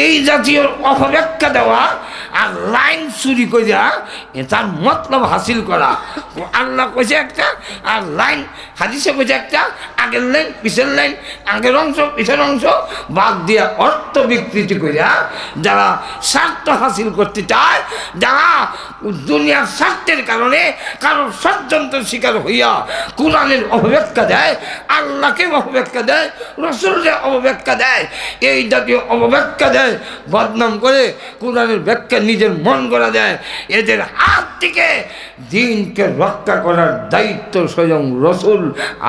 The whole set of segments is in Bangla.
এই জাতীয় অপব্যাখ্যা দেওয়া আর লাইন চুরি করিয়া তার মতলব হাসিল করা। আল্লাহ কইছে একটা আর লাইন হাদিসে কইছে একটা, আগের লাইন পিছের লাইন, আগের অংশ পিছের অংশ বাদ দিয়া অর্থ বিকৃতি করিয়া যারা স্বার্থ হাসিল করতে চায়, যারা দুনিয়ার স্বার্থের কারণে কারোর ষড়যন্ত্র শিকার হইয়া কোরআনের অপব্যাখ্যা দেয়, আল্লাহকে অপব্যাখ্যা দেয়, রসুলকে অপব্যাখ্যা দেয়, এই জাতীয় অপব্যাখ্যা দেয়, বদনাম করে কোরআনের ব্যাখ্যা নিজের মন করা দেয়, এদের হাত থেকে দিনকে রক্ষা করার দায়িত্ব স্বয়ং রসুল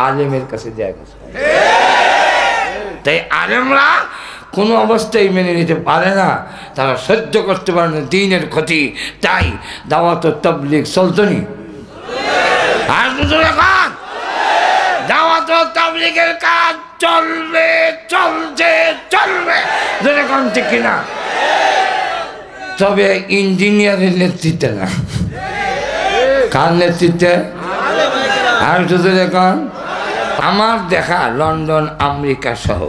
আলেমের কাছে দেয়া গেছে। তাই আলেমরা কোনো অবস্থায় মেনে নিতে পারে না, তারা সহ্য করতে পারে না দিনের ক্ষতি। তাই দাওয়াত ও তাবলীগ চলতনি, আর দুটো এখন দাওয়াত ও তাবলীগের কাজ চলবে, চলছে, চলবে, যেরকম ঠিক কিনা। তবে ইঞ্জিনিয়ারের নেতৃত্বে না, কার নেতৃত্বে? আর শুধু এখন আমার দেখা লন্ডন আমেরিকা সহ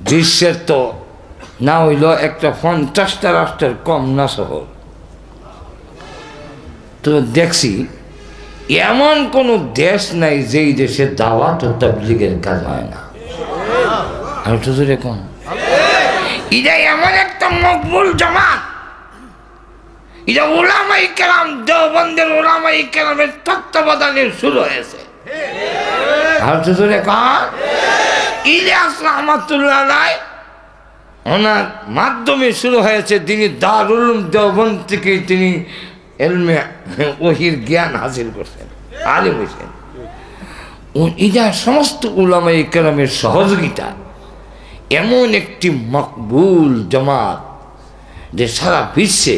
বিশ্বের তো না হইল একটা 50টা রাষ্ট্রের কম না শহর, তো দেখছি এমন কোনো দেশ নাই যেই দেশে দাওয়াত ও তাবলীগের কাজ হয় না। আর শুধু এখন এটা এমন একটা মকবুল জামাত, এটা উলামায়ে কেরাম, দেওবন্দের উলামায়ে কেরামের তত্ত্বাবধানে শুরু হয়েছে। আর শুধু এখন ইলিয়াস রহমাতুল্লাহ আলাইহি ওনার মাধ্যমে শুরু হয়েছে। তিনি দারুল উলুম দেওবন্দ থেকে তিনি ইলমে ওহীর জ্ঞান হাসিল করছেন, আলেম হয়েছেন। এটা সমস্ত উলামায়ে কেরামের সহযোগিতা এমন একটি মকবুল জামাত যে সারা বিশ্বে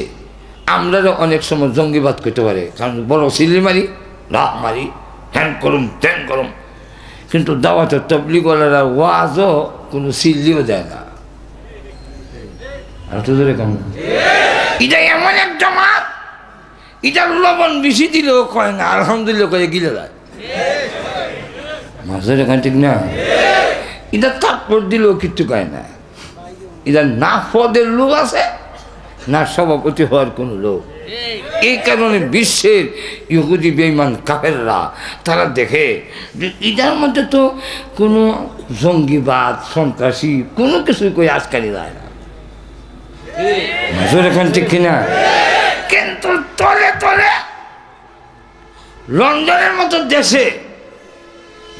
আমরা অনেক সময় জঙ্গিবাদ করতে পারে, কারণ বড় সিলি মারি, রাহ মারি, হ্যান করুম ত্যান করুম, কিন্তু দাওয়াত তাবলীগওয়ালারা ওয়াজও কোনো সিল্লিও দেয় না। আর তো ধরে কেমন এটা এমন এক জামাত, এটা লবণ বেশি দিলেও কয় না, আলহামদুলিল্লাহ করে গিলে যায়। মাঝের এখান ঠিক না, এটা থাপ্পড় দিলেও কিচ্ছু কয় না। এটা না পদের লোক আছে, না সভাপতি হওয়ার কোনো লোক। এই কারণে বিশ্বের ইহুদি বেঈমান কাফেররা তারা দেখে যে এটার মধ্যে তো কোনো জঙ্গিবাদ সন্ত্রাসী কোনো কিছুই কই আজকালি যায় না। মাঝের এখান ঠিক কিনা, কিন্তু তলে তলে লন্ডনের মতো দেশে,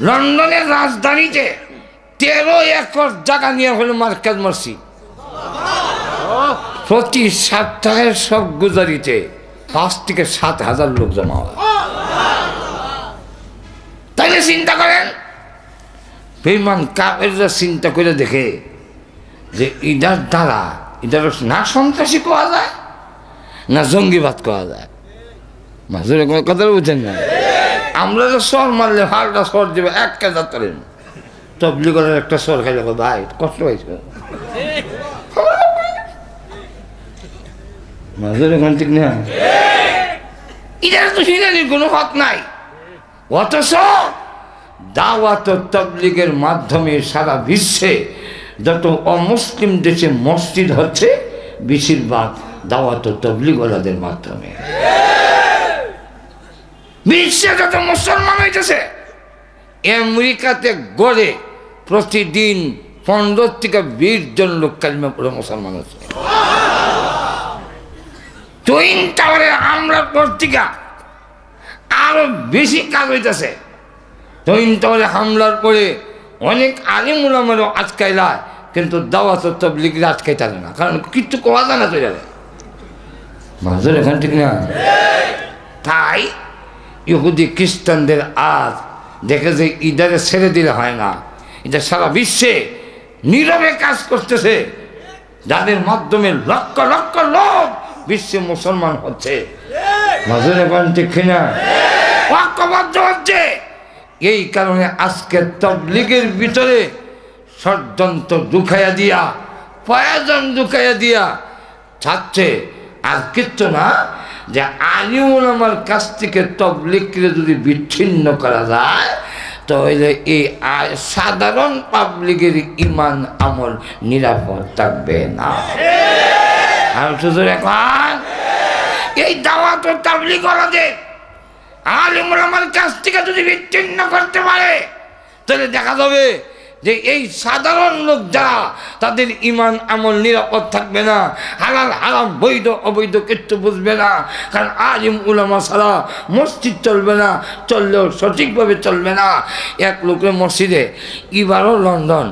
লন্ডনের রাজধানীতে 13 একর জায়গা নিয়ে হলো মার্কাজ মসজিদ। প্রতি সপ্তাহের সব গুজারিতে 5 থেকে 7,000 লোক জমা হয়। তাহলে চিন্তা করেন, বেঈমান কাফেররা চিন্তা করে দেখে যে ইদার দ্বারা ইদার না সন্ত্রাসী কোয়া যায় না জঙ্গিবাদ কোয়া যায়। মাঝে কোনো কথা বুঝছেন না, আমরা তো সর মারলে হালটা সর দেবে এক কাজ করেন, তাবলীগের একটা সর খাইলে ভাই কষ্ট পাইছে মাঝের এখান ঠিক না, এটার তো হিনানির কোনো হক নাই। অথচ দাওয়াত ও তাবলীগের মাধ্যমে সারা বিশ্বে যত অমুসলিম দেশে মসজিদ হচ্ছে বেশিরভাগ দাওয়াত ও তাবলীগওয়ালাদের মাধ্যমে। বিশ্বে যত মুসলমান হইতেছে, আমেরিকাতে গড়ে প্রতিদিন 15 থেকে 20 জন লোক কালিমা পড়ে মুসলমান হচ্ছে। টুইন টাওয়ারে হামলার পর থেকে আরো বেশি কাজ হইতেছে। টুইন টাওয়ারে হামলার পরে অনেক আলিম উলামারও আটকাইলায়, কিন্তু দাওয়াত ও তাবলীগরা আটকাইতে পারে না, কারণ কিচ্ছু কোয়া যায় না চলে যায় মাঝের এখান ঠিক না। তাই ইহুদি খ্রিস্টানদের আজ দেখে যে ইদারে ছেড়ে দিলে হয় না, এটা সারা বিশ্বে নীরবে কাজ করতেছে, যাদের মাধ্যমে লক্ষ লক্ষ লোক বিশ্বে মুসলমান হচ্ছে। মাঝের এখান ঠিক না, ঐক্যবদ্ধ হচ্ছে। এই কারণে আজকে তাবলীগের ভিতরে ষড়যন্ত্র ঢুকাইয়া দিয়া, প্রয়োজন ঢুকাইয়া দিয়া ছাড়ছে। আর কিচ্ছু না, যে আলিম উলামার কাছ থেকে তাবলীগকে যদি বিচ্ছিন্ন করা যায় তাহলে এই সাধারণ পাবলিকের ইমান আমল নিরাপদ থাকবে না। আর শুধু এখন এই দাওয়াত ও তাবলীগ ওয়ালাদের আলেম ওলামার কাছ থেকে যদি বিচ্ছিন্ন করতে পারে তাহলে দেখা যাবে যে এই সাধারণ লোক যারা তাদের ইমান আমল নিরাপদ থাকবে না, হালাল হারাম বৈধ অবৈধ কিচ্ছু বুঝবে না। কারণ আলেম উলামা ছাড়া মসজিদ চলবে না, চললেও সঠিকভাবে চলবে না। এক লোকের মসজিদে এবারও লন্ডন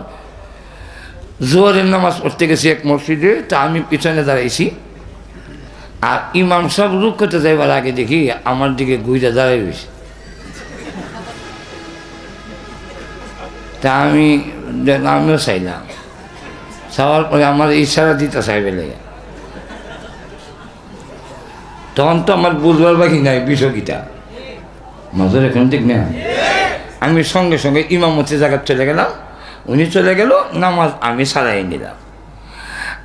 জোহরের নামাজ পড়তে গেছি এক মসজিদে, তা আমি পিছনে দাঁড়াইছি আর ইমাম সব রুখ করতে যাইবার আগে দেখি আমার দিকে ঘুরে দাঁড়াই রয়েছে। তা আমিও চাইলাম, চাওয়ার পরে আমার ইশারা দিতে চাইবে লেগে, তখন তো আমার বুঝবার বাকি নাই বিষয়টা নজর এখন ঠিক না। আমি সঙ্গে সঙ্গে ইমামতি জায়গায় চলে গেলাম, উনি চলে গেল, নামাজ আমি সারাই নিলাম।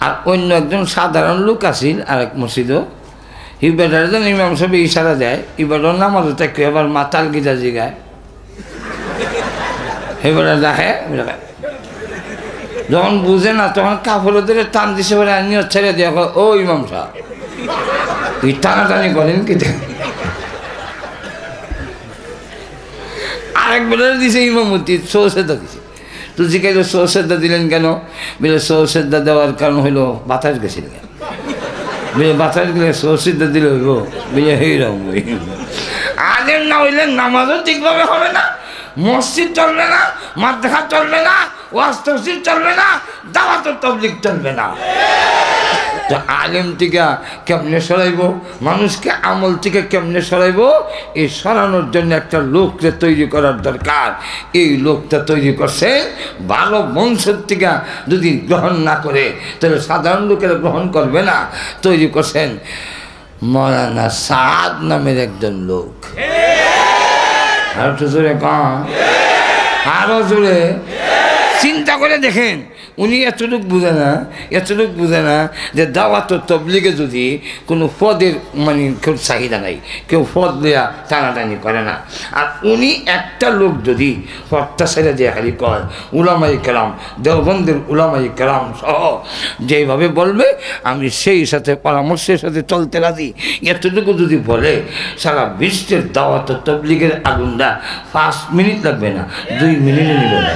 আর অন্য একজন সাধারণ লোক আসিল আরেক মসজিদও, ইবাদার যেন ইমাম সাহেব ইশারা দেয়, ইবাদর নামাজও থাকে আবার মাতাল গিটা জিগায়, এবারে দেখে যখন বুঝে না তখন কাপড়দের টান দিছে বলে আনিও ছেড়ে দিয়ে ও ইমাম সাহেব ওই টানাটানি করেন কি। আরেক বেলা দিছে ইমামতি সৌসেদা দিছে, তো জিজ্ঞাসা সৌসেদা দিলেন কেন? বলে সৌসেদা দেওয়ার কারণ হইলো বাতাস গেছিল, বলে বাতাস গেলে সৌসেদা দিলে হইব, বলে এইরকম আলেম না হইলে নামাজও ঠিকভাবে হবে না, মসজিদ চলবে না, মাদ্রাসা চলবে না, ওয়াজ তাফসীর চলবে না, দাওয়াত ও তাবলীগ চলবে না। তো আলেম থেকে কেমনে সরাইব, মানুষকে আমল থেকে কেমনে সরাইব, এই সরানোর জন্য একটা লোককে তৈরি করার দরকার। এই লোকটা তৈরি করছে ভালো বংশের থেকে যদি গ্রহণ না করে তাহলে সাধারণ লোকেরা গ্রহণ করবে না। তৈরি করছেন মৌলানা সাদ নামের একজন লোক। আর একটু জোরে কম, আরো জোরে চিন্তা করে দেখেন, উনি এতটুকু বুঝে না যে দাওয়াত ও তাবলীগে যদি কোনো পদের মানে কেউ চাহিদা নাই, কেউ পদ দেয়া টানাটানি করে না। আর উনি একটা লোক যদি পদটা ছেড়ে দিয়ে খালি কয় উলামায়ে কেরাম, দেওবন্দের উলামায়ে কেরাম সহ যেইভাবে বলবে আমি সেই সাথে পরামর্শের সাথে চলতে রাজি, এতটুকু যদি বলে সারা বিশ্বের দাওয়াত ও তাবলীগের আগুনটা 5 মিনিট লাগবে না, 2 মিনিটে নিবে না।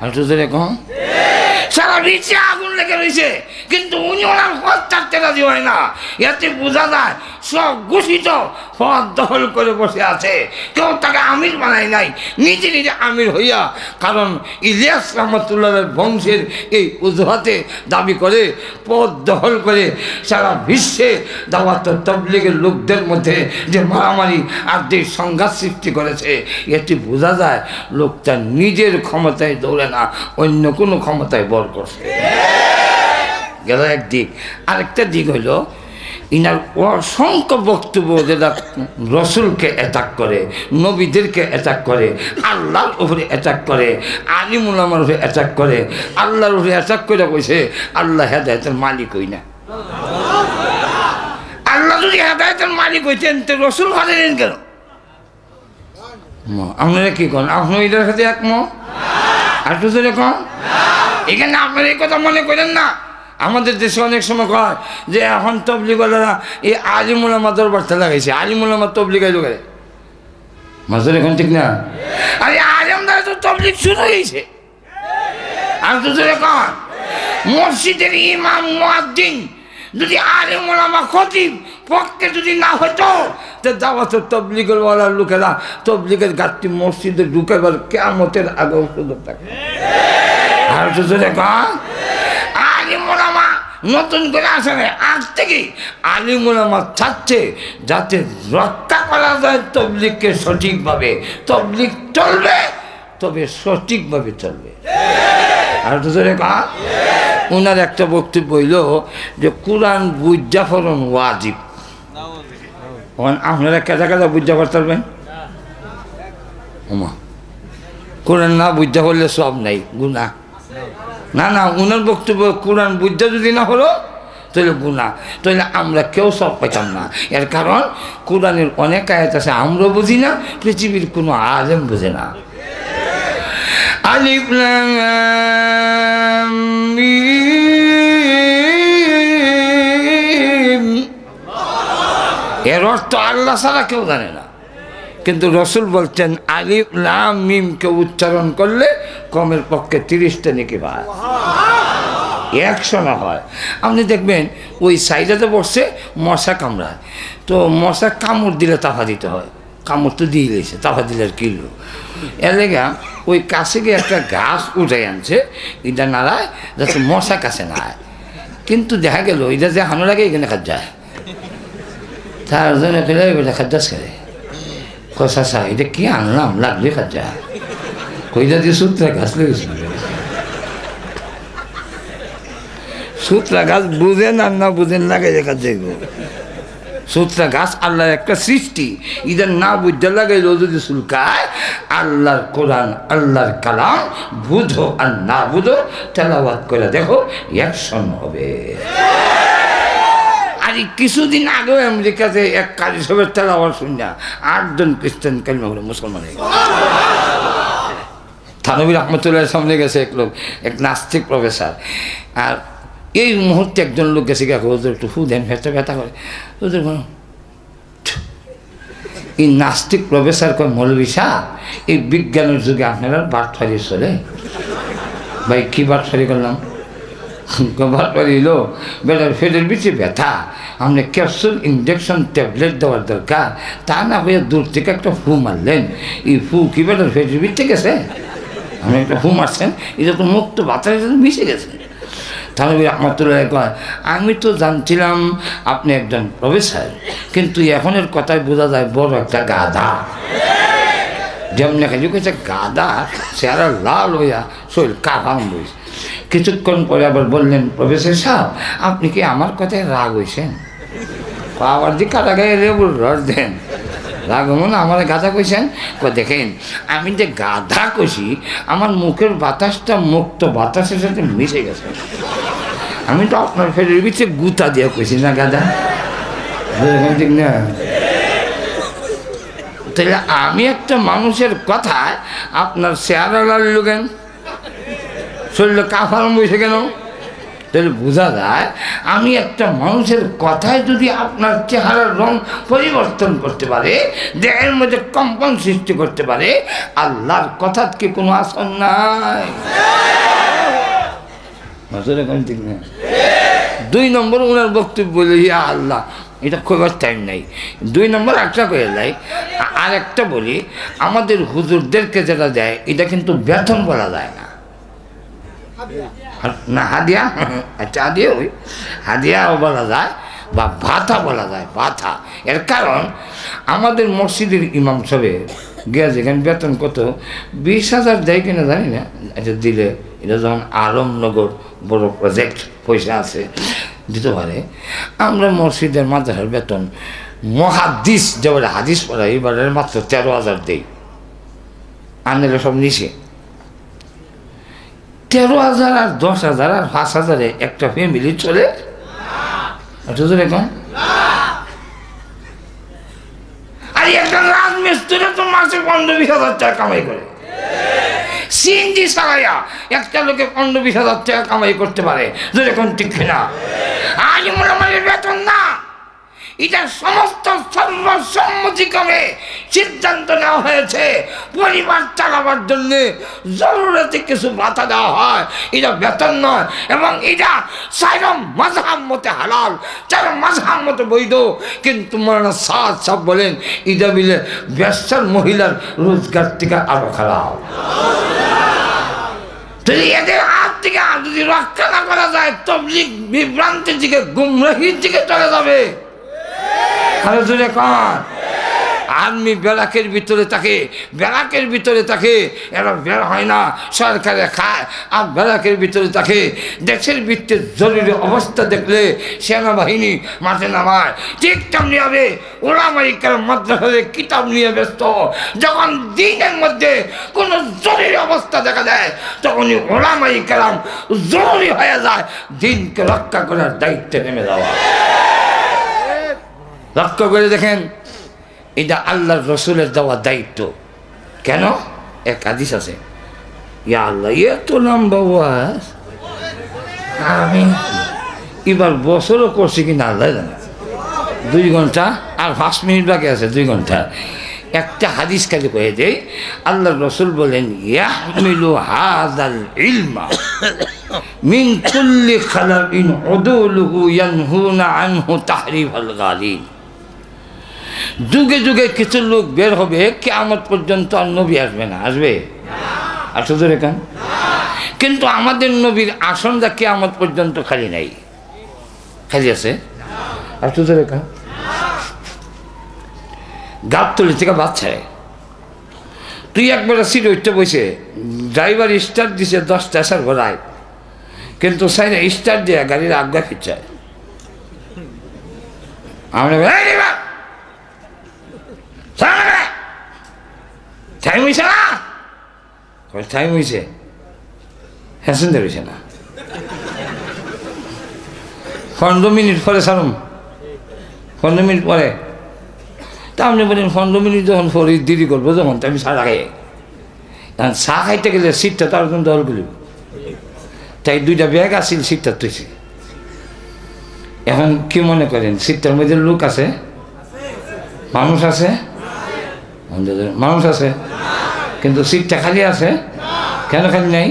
আর তো কম সারা বিশ্বে আগুন লেগে রয়েছে, কিন্তু উনি ওনার পথ ছাড়তে রাজি হয় না। এতে বোঝা যায় সব ঘোষিত পদ দখল করে বসে আছে, কেউ তাকে আমির বানায় নাই, নিজে নিজে আমির হইয়া। কারণ ইলিয়াস রহমতুল্লাহের বংশের এই অজুহাতে দাবি করে পদ দখল করে সারা বিশ্বে দাওয়াত ও তাবলীগের লোকদের মধ্যে যে মারামারি আর যে সংঘাত সৃষ্টি করেছে, এটি বোঝা যায় লোকটা নিজের ক্ষমতায় দৌড়ে না, অন্য কোনো ক্ষমতায় বল করছে। গেল একদিক। আরেকটা দিক হইল ইনার অসংখ্য বক্তব্য যেটা রসুলকে অ্যাটাক করে, নবীদেরকে অ্যাটাক করে, আল্লাহর উপরে অ্যাটাক করে, আলিম উলামার উপরে অ্যাটাক করে। আল্লাহর উপরে অ্যাটাক করে কইছে আল্লাহ হেদায়েতের মালিক হই না। আল্লাহ যদি হেদায়েতের মালিক হইতেন তো রসুল হারেন কেন? আপনারা কি করেন? আপনার এটার সাথে একমত? আর তো কন এখানে আপনারা এই কথা মনে করেন না। আমাদের দেশে অনেক সময় কয় যে এখন তবলিগওয়ালারা এই আলিম উলামা দরবারটা লাগাইছে, আলিম উলামা তবলিগ আইলো করে মাঝে এখন ঠিক না। আরে আলিম দ্বারা তো তবলিগ শুরু হয়েছে। আর তো কন মসজিদের ইমাম মুয়াজ্জিন যদি আলিম উলামা খতিব পক্ষে যদি না হতো তো দাওয়াত তবলিগের ওয়ালার লোকেরা তবলিগের গাছটি মসজিদে ঢুকাবার কিয়ামতের আগেও সুযোগ থাকে। আর তো কন আলিম উলামা নতুন করে আসে না, আজ থেকে আলিম উলামা চাচ্ছে যাতে রক্ষা করা যায় তবলিগকে সঠিকভাবে। তবলিগ চলবে তবে সঠিকভাবে চলবে। আর তো কন ওনার একটা বক্তব্য হইল যে কোরআন বুঝা ফরন ওয়াজিব। আপনারা কেদা কেদা বুঝা করতে পারবেন? কোরআন না বুঝা করলে সব নাই গুনাহ। না না, ওনার বক্তব্য কোরআন বুঝা যদি না হলো তাহলে গুনাহ, তাহলে আমরা কেউ সব পেতাম না। এর কারণ কোরআনের অনেক আয়াত আছে আমরা বুঝি না, পৃথিবীর কোনো আলেম বুঝে না। আলিফ লাম মিম, এর অর্থ আল্লাহ ছাড়া কেউ জানে না, কিন্তু রসুল বলছেন আলিফ লাম মিম কে উচ্চারণ করলে কমের পক্ষে 30টা নেকি পায়, 100 না হয়। আপনি দেখবেন ওই সাইডেতে বসছে মশা কামড়ায়, তো মশা কামড় দিলে তাফা দিতে হয়, কামড় তো দিয়ে দিয়েছে, তাফা দিলে আর কিলো। এর লেগা ওই কাছে গিয়ে একটা গাছ উঠে আনছে, এটা নাড়ায় যাতে মশা কাছে না আয়। কিন্তু দেখা গেল এটা যে হানো লাগে এখানে খাদ যায়, তার জন্য ফেলে এটা খাদ যাস খেলে কষা, এটা কি আনলাম লাগলে খাদ যায়, কইটা দিয়ে সূত্রা গাছ লেগেছিল। সূত্রা গাছ বুঝেন আর না বুঝেন লাগে দেখা যাইব। সূত্রা গাছ আল্লাহর একটা সৃষ্টি, ইদের না বুঝতে লাগাইল যদি চুলকায়। আল্লাহর কোরআন আল্লাহর কালাম বুঝো আর না বুঝো তেলাওয়াত করে দেখো 100 হবে। আর কিছুদিন আগেও আমেরিকাতে এক কাজী সাহেবের তেলাওয়াত শুনে 8 জন খ্রিস্টান কালিমা বলে মুসলমান হয়ে গেল। থানবী রহমতুল্লাহর সামনে গেছে এক লোক, এক নাস্তিক প্রফেসর, আর এই মুহূর্তে একজন লোক গেছে গিয়ে ওদের একটু ফু দেন, ফেটে ব্যথা করে ওদের কোনো। এই নাস্তিক প্রফেসর কয় মৌলভী সাহেব এই বিজ্ঞানের যুগে আপনারা বাটফারি চলে। ভাই কী বাটফারি করলাম? বাটফারি হলো বেটার ফেটের পিছিয়ে ব্যথা, আপনি ক্যাপসুল ইঞ্জেকশন ট্যাবলেট দেওয়ার দরকার, তা না হয়ে দূর থেকে একটা ফু মারলেন। এই ফু কি বেটার ফেটের পিছিয়ে গেছে? আপনি একটা ফু মারছেন, এটা তো মুক্ত বাতাসের সাথে মিশে গেছে। থানবী রহমতুল্লাহ কয় আমি তো জানছিলাম আপনি একজন প্রফেসর, কিন্তু এখনের কথায় বোঝা যায় বড় একটা গাধা। যেমন এখানে কেছে গাধা চেহারা লাল হইয়া শরীর কাভাম বইছে। কিছুক্ষণ পরে আবার বললেন প্রফেসর সাহেব আপনি কি আমার কথায় রাগ হয়েছেন? আবার দিকে কাটা গায়ে লেবুর রস দেন, রাগ না আমার গাধা কইছেন? দেখেন আমি যে গাধা কষি আমার মুখের বাতাসটা মুক্ত বাতাসের সাথে মিশে গেছে, আমি তো আপনার ফেরের পিছিয়ে গুতা দিয়ে কইছি না গাধা, ঠিক না? তাহলে আমি একটা মানুষের কথায় আপনার চেহারা লাল কেন, শরীরে কাফার বসে কেন? তাহলে বোঝা যায় আমি একটা মানুষের কথায় যদি আপনার চেহারার রং পরিবর্তন করতে পারে, দেহের মধ্যে কম্পন সৃষ্টি করতে পারে, আল্লাহর কথা কি কোনো আসন নাই? ঠিক না? 2 নম্বর ওনার বক্তব্য বলে ইয়া আল্লাহ, এটা কইবার টাইম নাই। 2 নম্বর একটা করে দেয়, আর একটা বলি আমাদের হুজুরদেরকে যেটা দেয় এটা কিন্তু বেতন বলা যায় না, না হাদিয়া, আচ্ছা হাদিয়া ওই হাদিয়াও বলা যায় বা ভাতা বলা যায়, ভাতা। এর কারণ আমাদের মসজিদের ইমাম সাহেব গিয়া যেখানে বেতন কত 20,000 দেয় কিনা জানি না, এটা দিলে এটা যখন আলমনগর বড় প্রজেক্ট পয়সা আছে দিতে পারে। আমরা মসজিদের মাদ্রাসার বেতন মহাদিস যেবারে হাদিস পড়া এবারে মাত্র 13,000 দেই, আনলে সব নিচে 13,000 আর 10,000 আর 5,000 একটা ফ্যামিলি চলে। এখন আর একটা রাজমিস্ত্রি তো মাসে 15-20,000 টাকা কামাই করে, সিএনজি চালাইয়া একটা লোকে 15-20,000 টাকা কামাই করতে পারে, যেরকম ঠিক না? আজ মোলামাদের বেতন না, এটা সমস্ত সর্বসম্মতিক্রমে সিদ্ধান্ত নেওয়া হয়েছে পরিবার চালাবার জন্য জরুরতে কিছু ভাতা দেওয়া হয়, এটা বেতন নয়। এবং এটা 4 মাযহাব মতে হালাল, 4 মাযহাব মতে বৈধ, কিন্তু মাওলানা সাদ সাহেব বলেন এটা মিলে ব্যবসার মহিলার রোজগার থেকে আরো খারাপ। যদি এদের হাত থেকে যদি রক্ষা না করা যায় তাবলীগ বিভ্রান্তির দিকে গুমরাহির দিকে চলে যাবে। আর্মি ব্যারাকের ভিতরে থাকে, ব্যারাকের ভিতরে থাকে, এরা বের হয় না, সরকারে খায় আর ব্যারাকের ভিতরে থাকে। দেশের ভিত্তিতে জরুরি অবস্থা দেখলে সেনাবাহিনী মাঠে নামায়। ঠিক তেমনি হবে ওলামায়ে কেরাম মাদ্রাসায় কিতাব নিয়ে ব্যস্ত। যখন দিনের মধ্যে কোনো জরুরি অবস্থা দেখা দেয় তখনই ওলামায়ে কেরাম জরুরি হয়ে যায় দিনকে রক্ষা করার দায়িত্বে নেমে যাওয়া। লক্ষ্য করে দেখেন, এটা আল্লাহর রসুলের দেওয়া দায়িত্ব। কেন? এক হাদিস আছে, ইয়া আল্লাহ এত লম্বা ওয়াজ আমি এবার বছরও করছি কিনা আল্লাহ জানে। 2 ঘন্টা আর 5 মিনিট বাকি আছে, 2 ঘন্টা। একটা হাদিস খালি কয়ে দেয়, আল্লাহর রসুল বলেন ইয়াহমিলু হাযাল ইলমা মিন কুল্লি খালাবিন উদুলুহু ইয়ানহুনা আনহু তাহরিফাল গালিন। যুগে যুগে কিছু লোক বের হবে, কিয়ামত পর্যন্ত আর নবী আসবে না। আসবে? আসলে রেখান, কিন্তু আমাদের নবীর আসনটা কিয়ামত পর্যন্ত খালি নাই, খালি আছে। আসলে রেখান গাবতলি থেকে বাচ্চায় তুই একবার সিট উঠতে বসে, ড্রাইভার স্টার্ট দিছে 10টা আসার ঘোরায়, কিন্তু সাইডে স্টার্ট দিয়ে গাড়ির আজ্ঞা ফিরছায়। আমরা টাইম হয়েছে না, টাইম হয়েছে, হ্যাসেন্দার হয়েছে না, 15 মিনিট পরে সারুম, 15 মিনিট পরে। তা আপনি বলেন 15 মিনিট যখন পরে দেরি করবো, যখন আমি চা খাই, কারণ চা খাইতে গেলে সিটটা তার জন্য দল করিব, তাই 2টা ব্যাগ আসিল সিটটা তুইছে। এখন কি মনে করেন সিটটার মধ্যে লোক আছে, মানুষ আছে, মানুষ আছে, কিন্তু সিটটা খালি আছে। কেন খালি নাই?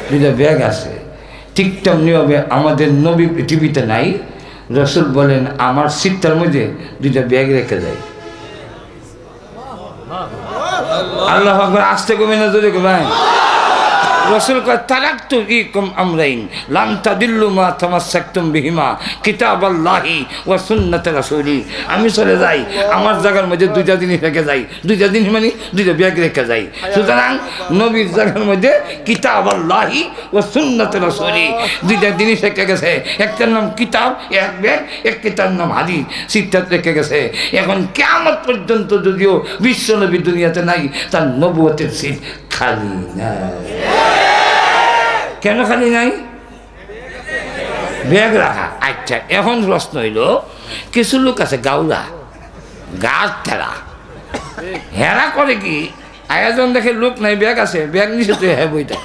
2টা ব্যাগ আছে। ঠিক তেমনি হবে আমাদের নবী পৃথিবীতে নাই। রসুল বলেন আমার সিটটার মধ্যে 2টা ব্যাগ রেখে যায়। আল্লাহু আকবার, আসতে কমে না জোরে কমায়। রসুল কয় তারাকতু ফীকুম আমরাইন লান তাদিল্লু মা তামাসসাকতুম বিহিমা কিতাবাল্লাহি ওয়া সুন্নাতে রাসূলি। আমি চলে যাই, আমার জায়গার মধ্যে 2টা জিনিস রেখে যাই। 2টা জিনিস মানে 2টা ব্যাগ রেখে যাই। সুতরাং নবীর জায়গার মধ্যে কিতাবাল্লাহি ওয়া সুন্নাতে রাসূলি 2টা জিনিস রেখে গেছে। একটার নাম কিতাব এক ব্যাগ, একটার নাম হাদিস সিটটা রেখে গেছে। এখন কিয়ামত পর্যন্ত যদিও বিশ্বনবী দুনিয়াতে নাই, তার নবুয়তের সিট খালি নাই। কেন খালি নাই? ব্যাগ রাখা। আচ্ছা, এখন প্রশ্ন হইল, কিছু লোক আছে গাউলা, গাছ ঠেলা, হেরা করে কি আয়োজন দেখে লোক নাই, ব্যাগ আছে, ব্যাগ নিচে তুই হ্যাঁ বইটা।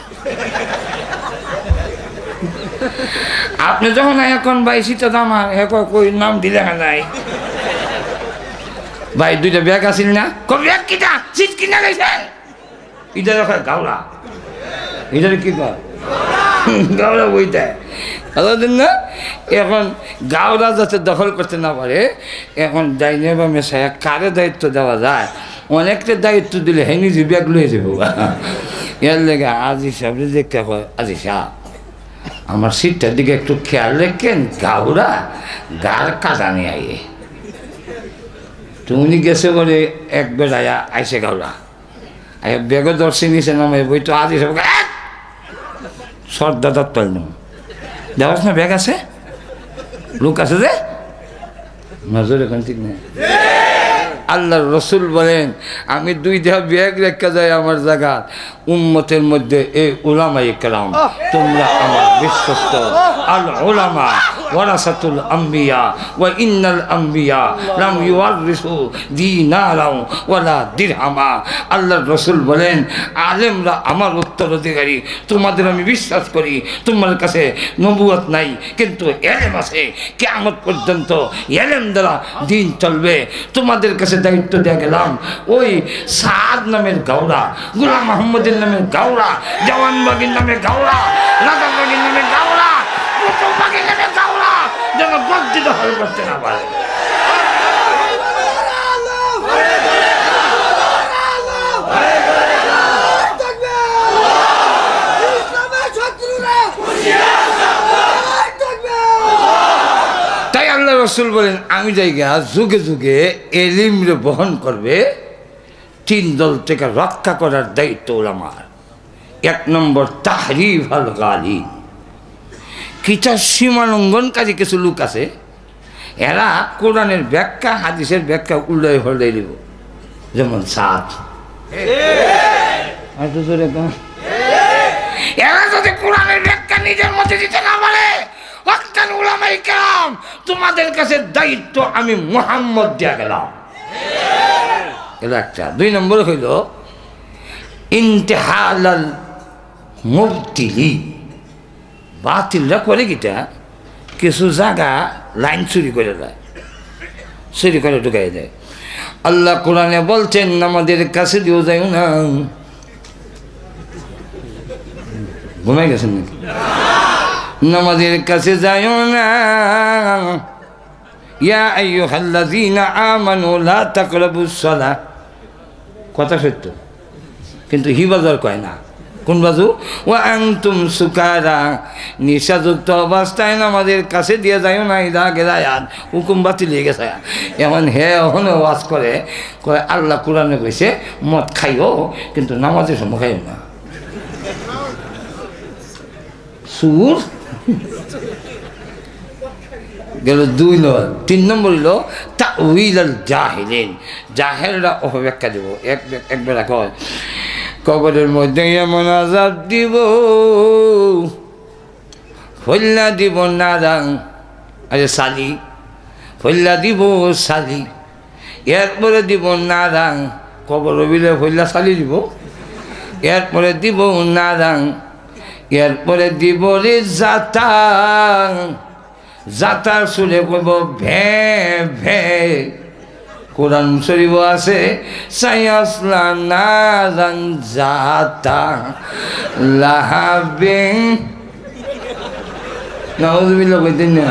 আপনি যখন এখন ভাই সিটটা দামার কই নাম দিলে নাই ভাই, 2টা ব্যাগ আসিল না, ব্যাগ কিনা সিট কিনা গেছেন, এটা দেখা গাওলা, এটার কি কর গাওলা বইটা দিন না। এখন গাওলা যাতে দখল করতে না পারে, এখন ডাইনে বা মেশায় কারে দায়িত্ব দেওয়া যায়, অনেকটা দায়িত্ব দিলে হ্যাঁ নিজে ব্যাগ লয়ে যাবো। এর লেগে আজি সাহেব দেখতে কয়, আজি সাহেব আমার সিটটার দিকে একটু খেয়াল রেখেন, গাওরা গার কাটা নিয়ে আইয়ে। তুমি গেছে বলে এক বেড়াইয়া আইসে গাওলা, বেগ দর্শি নিচে নামে বই তো আজি সব সর্দার পাইল দেওয়াস না, ব্যাগ আছে, লোক আছে যে নজর এখন ঠিক নেই। আল্লাহর রসুল বলেন আমি 2টা ব্যাগ রেখে যাই আমার জায়গা উম্মতের মধ্যে, এ উলামায়ে কেরাম তোমরা আমার বিশ্বস্ত। আল উলামা ওয়ারাসাতুল আম্বিয়া ওয়া ইন্নাল আম্বিয়া লাম ইউওয়ারিসু দিনারাও ওয়ালা দিরহামা। আল্লাহর রসুল বলেন আলেমরা আমার উত্তরাধিকারী। তোমাদের আমি বিশ্বাস করি, তোমার কাছে নবুয়ত নাই কিন্তু এলেম আছে, কিয়ামত পর্যন্ত এলেম দ্বারা দিন চলবে। তোমাদের কাছে দায়িত্ব দেয়া গেলাম, ওই সাদ নামের গাওড়া, গোলাম মোহাম্মদের নামের গাওড়া, জওয়ানবাগীর নামে গাওড়া, রাজাবাগীর নামে গাওড়া, পুতুলবাগীর নামে গাওড়া যেন বদ্ধ দখল করতে না পারে। তাই আল্লাহ রসুল বলেন আমি জায়গা যুগে যুগে এলিমরে বহন করবে 3 দল থেকে রক্ষা করার দায়িত্ব ওলামার। 1 নম্বর তাহরিফ আল গালি, কিতাব সীমালঙ্ঘনকারী কিছু লোক আছে, এরা কোরআনের ব্যাখ্যা হাদিসের ব্যাখ্যা উল্টাই হল্টাই দিব, যেমন সাত। এরা যদি কোরআনের ব্যাখ্যা নিজের মধ্যে দিতে না পারে, উলামায়ে কেরাম তোমাদের কাছে দায়িত্ব আমি মুহাম্মদ দিয়া গেলাম। এটা একটা। 2 নম্বর হইল ইন্তেহালাল মুবতিলি, বাতিলরা করে কিটা কিছু জায়গা লাইন চুরি করে দেয়, চুরি করে ঢুকাই দেয়। আল্লাহ কোরআনে বলছেন আমাদের কাছে দিও যাই না। ঘুমাই গেছেন নাকি? নামাজের কাছে যাইও না। ইয়া আইয়ুহাল্লাযীনা আমানু লা তাকরাবুস সালাহ, কথা সত্য, কিন্তু হিবাজার কয় না। কোন বাজু? ওয়া আনতুম সুকারা, নিশাযুক্ত অবস্থায় নামাজের কাছে দিয়ে যাইও না। ইদা গেলায়াত, হুকুম বাতিল হয়ে গেছে। এখন এখন ওয়াজ করে কয় আল্লাহ কোরআনে কইছে মদ খাইও, কিন্তু নামাজের সময় খাইও না। সুর গেল 2 নম্বর। 3 নম্বর হইল তাউইল আল জাহিলিন, জাহেলরা অপব্যাখ্যা দেব। একবার কয় কবরের মধ্যে এমন আযাব দিব, ফল্লা দিব নারাং, আরে সালি, ফল্লা দিব সালি, এরপরে দিব নারাং। কবর বিলে ফল্লা সালি দিব, এরপরে দিব নারাং, এরপরে দিব রে জাতা, জাতার সুরে কইব ভে ভে। কোরআন শরীফ আছে সায়াসলা নারান জাতা লাহাবিন, নাউযুবিল্লাহ কইতেন না।